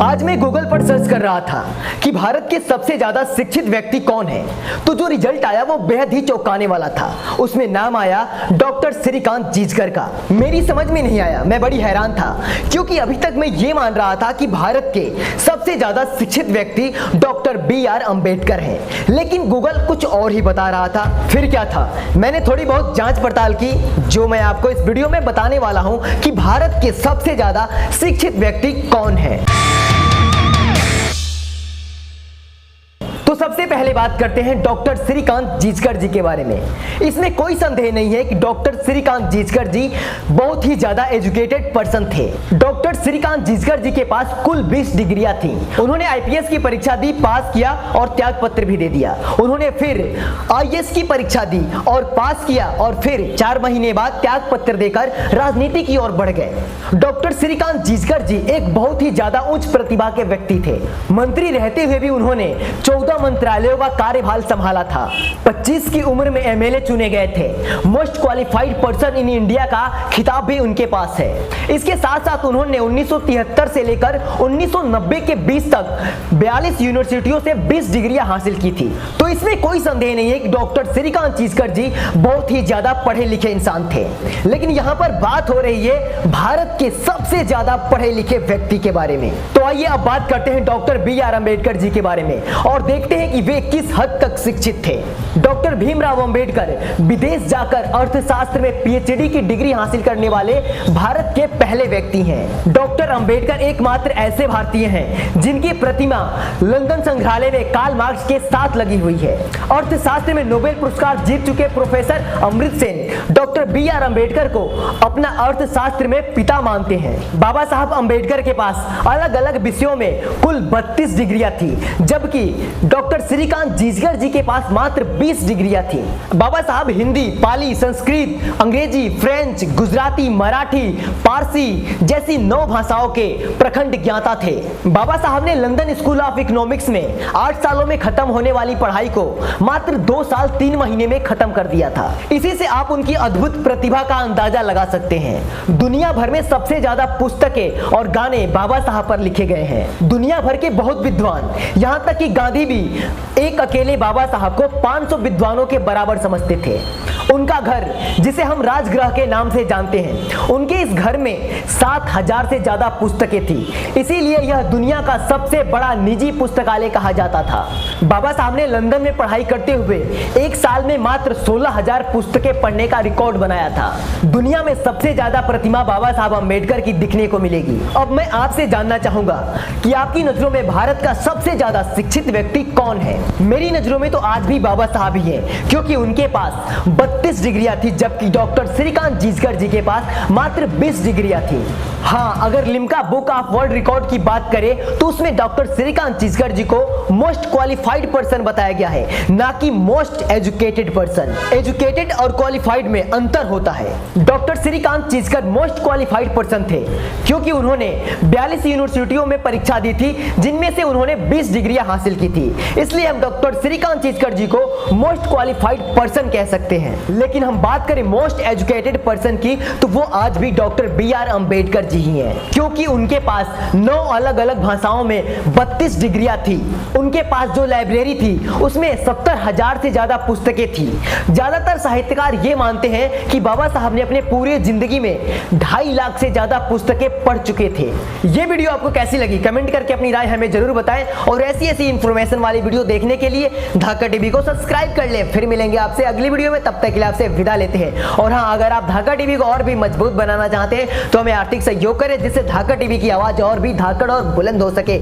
आज मैं गूगल पर सर्च कर रहा था कि भारत के सबसे ज्यादा शिक्षित व्यक्ति कौन है, तो जो रिजल्ट आया वो बेहद ही चौंकाने वाला था। उसमें नाम आया डॉक्टर श्रीकांत जिचकर का। मेरी समझ में नहीं आया, मैं बड़ी हैरान था, क्योंकि अभी तक मैं ये मान रहा था कि भारत के सबसे ज्यादा शिक्षित व्यक्ति डॉक्टर BR अम्बेडकर हैं, लेकिन गूगल कुछ और ही बता रहा था। फिर क्या था, मैंने थोड़ी बहुत जांच पड़ताल की, जो मैं आपको इस वीडियो में बताने वाला हूं कि भारत के सबसे ज्यादा शिक्षित व्यक्ति कौन है। तो सबसे पहले बात करते हैं डॉक्टर श्रीकांत जिचकर जी के बारे में। इसमें कोई संदेह नहीं है कि डॉक्टर श्रीकांत जिचकर जी बहुत ही ज्यादा एजुकेटेड पर्सन थे। डॉक्टर श्रीकांत जिचकर जी के पास कुल 20 डिग्रियां थी। उन्होंने IPS की परीक्षा दी, पास किया और त्याग पत्र भी दे दिया। उन्होंने फिर IAS की परीक्षा दी और पास किया और फिर 4 महीने बाद त्याग पत्र देकर राजनीति की ओर बढ़ गए। डॉक्टर श्रीकांत जिचकर जी एक बहुत ही ज्यादा उच्च प्रतिभा के व्यक्ति थे। मंत्री रहते हुए भी उन्होंने 14 मंत्रालयों का कार्यभार संभाला था। 25 की उम्र में MLA चुने गए थे। Most qualified person in India का खिताब भी उनके पास है। इसके साथ साथ उन्होंने 1973 से लेकर 1990 के 20 तक 42 यूनिवर्सिटियों से 20 डिग्रियां हासिल की थी। तो इसमें कोई संदेह नहीं है कि डॉक्टर श्रीकांत जिचकर जी बहुत ही ज्यादा पढ़े लिखे इंसान थे। लेकिन यहाँ पर बात हो रही है भारत के सबसे ज्यादा पढ़े लिखे व्यक्ति के बारे में। तो आइए अब बात करते हैं डॉक्टर BR अम्बेडकर जी के बारे में और देखते हैं कि वे किस हद तक शिक्षित थे। डॉक्टर भीमराव अंबेडकर विदेश जाकर अर्थशास्त्र में PhD की डिग्री हासिल करने वाले भारत के पहले व्यक्ति हैं। डॉक्टर अंबेडकर एकमात्र ऐसे भारतीय हैं जिनकी प्रतिमा लंदन संग्रहालय में कार्ल मार्क्स के साथ लगी हुई है। अर्थशास्त्र में नोबेल पुरस्कार जीत चुके प्रोफेसर अमृत सेन डॉक्टर BR अम्बेडकर को अपना अर्थशास्त्र में पिता मानते हैं। बाबा साहब अम्बेडकर के पास अलग अलग विषयों में कुल 32 डिग्रियां थी, जबकि डॉक्टर श्रीकांत जिचकर जी के पास मात्र 20 डिग्रियां थी। बाबा साहब हिंदी, पाली, संस्कृत, अंग्रेजी, फ्रेंच, गुजराती, मराठी, पारसी जैसी 9 भाषाओं के प्रखंड ज्ञाता थे। बाबा साहब ने लंदन स्कूल ऑफ इकोनॉमिक्स में 8 सालों में खत्म होने वाली पढ़ाई को मात्र 2 साल 3 महीने में खत्म कर दिया था। इसी से आप उनकी अद्भुत प्रतिभा का अंदाजा लगा सकते हैं। दुनिया भर में सबसे ज्यादा पुस्तकें और गाने बाबा साहब पर लिखे गए हैं। दुनिया भर के बहुत विद्वान, यहाँ तक कि गांधी भी एक अकेले बाबा साहब को 500 विद्वानों के बराबर समझते थे। उनका घर, जिसे हम राजगृह के नाम से जानते हैं, उनके इस घर में 7000 से ज्यादा पुस्तकें थी। इसीलिए यह दुनिया का सबसे बड़ा निजी पुस्तकालय कहा जाता था। बाबा साहब ने लंदन में पढ़ाई करते हुए एक साल में मात्र 16,000 पुस्तकें पढ़ने का रिकॉर्ड बनाया था। दुनिया में सबसे ज्यादा प्रतिमा बाबा साहब अम्बेडकर की दिखने को मिलेगी। अब मैं आपसे जानना चाहूंगा कि आपकी नजरों में भारत का सबसे ज्यादा शिक्षित व्यक्ति कौन है? मेरी नजरों में तो आज भी बाबा साहब ही हैं, क्योंकि उनके पास 32 डिग्रियां थी, जबकि डॉक्टर श्रीकांत जिचकर जी के पास मात्र 20 डिग्रियां थी। हाँ, अगर Limca book of world record की बात करें तो उसमें डॉक्टर श्रीकांत जिचकर जी को मोस्ट क्वालिफाइड पर्सन बताया गया है, ना कि मोस्ट एजुकेटेड पर्सन। एजुकेटेड और क्वालिफाइड में अंतर होता है। Doctor Shrikant Jichkar most qualified person थे, क्योंकि उन्होंने 42 यूनिवर्सिटियों में परीक्षा दी थी, जिनमें से उन्होंने 20 डिग्रियां हासिल की थी। इसलिए हम डॉक्टर श्रीकांत जिचकर जी को मोस्ट क्वालिफाइड पर्सन कह सकते हैं। लेकिन हम बात करें मोस्ट एजुकेटेड पर्सन की, तो वो आज भी डॉक्टर BR अम्बेडकर जी ही हैं, क्योंकि उनके पास 9 अलग अलग भाषाओं में 32 डिग्रियां थी। उनके पास जो लाइब्रेरी थी उसमें 70,000 से ज्यादा पुस्तकें थी। ज्यादातर साहित्यकार ये मानते हैं कि बाबा साहब ने अपने पूरे जिंदगी में 2.5 लाख से ज्यादा पुस्तकें पढ़ चुके थे। ये वीडियो आपको कैसी लगी कमेंट करके अपनी राय हमें जरूर बताएं, और ऐसी इंफॉर्मेशन वाली वीडियो देखने के लिए धाका टीवी को सब्सक्राइब कर लें। फिर मिलेंगे आपसे अगली वीडियो में, तब तक के लिए आपसे विदा लेते हैं। और हाँ, अगर आप धाका टीवी को और भी मजबूत बनाना चाहते हैं तो हमें आर्थिक सहयोग करें, जिससे धाका टीवी की आवाज और भी धाकड़ और बुलंद हो सके।